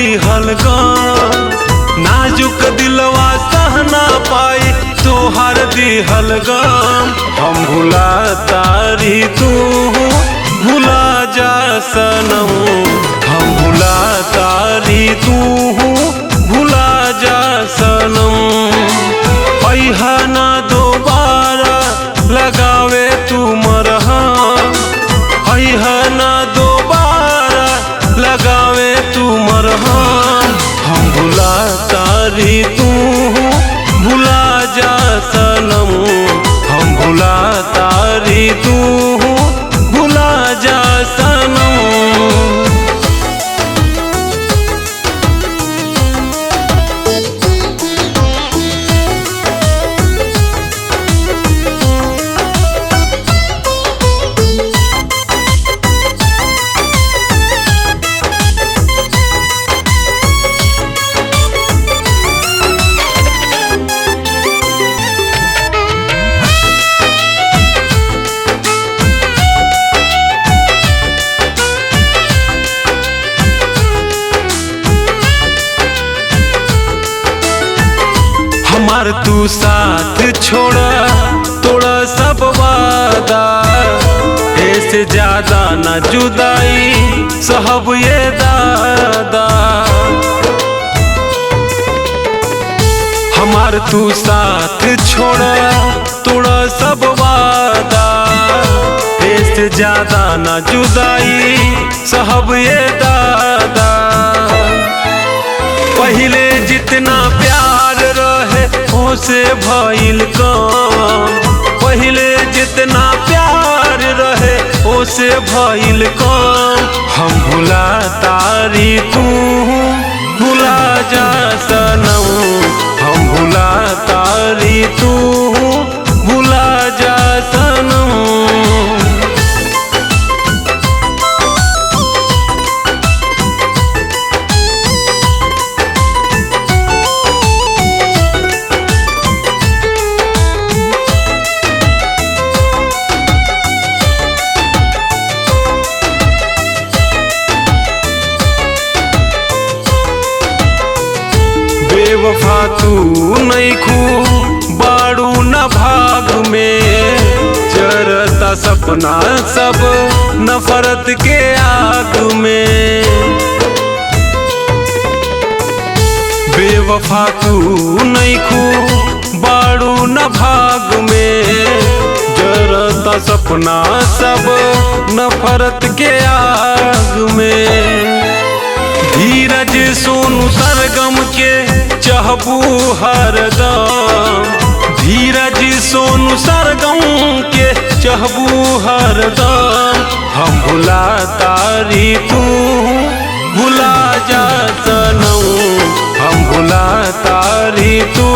दिहल गम, नाजुक दिलवा सहना पाई तोहर दिहल गम। हम भुला तारी तू भुला जा सनम, हम भुला तारी तू भुला जा सनम। अइहा ना दोबारा लगावे तू मरहम, अइहा ना दोबारा लगावे तू मरहम। हम भुला तारी तू भुला जा सनम, हम भुला तारी तू भुला जा सनम। हमार तू साथ छोड़ा तोड़ा सब वादा, ऐसे ज्यादा ना जुदाई सहब ये दादा। हमार तू साथ छोड़ा तोड़ा सब वादा, ऐसे ज्यादा ना जुदाई सहब ये दादा। पहले जितना प्यार रहे से भइल कम, पहले जितना प्यार रहे ओसे भइल कम। हम भुला तारी तू भुला जा सनम, हम भुला तारी तू भुला जा सनम। बेवफा तू नइखू बाड़ू न भाग में, जरता सपना सब नफरत के आग में। बेवफा तू नइखू बाड़ू न भाग में, जरता सपना सब नफरत के आग में। धीरज सोनू सरगम के चाहबू हरदम, धीरज सोनू सरगम के चाहबू हरदम। हम भुला तारी तू भुला जा सनम, हम भुला तारी तू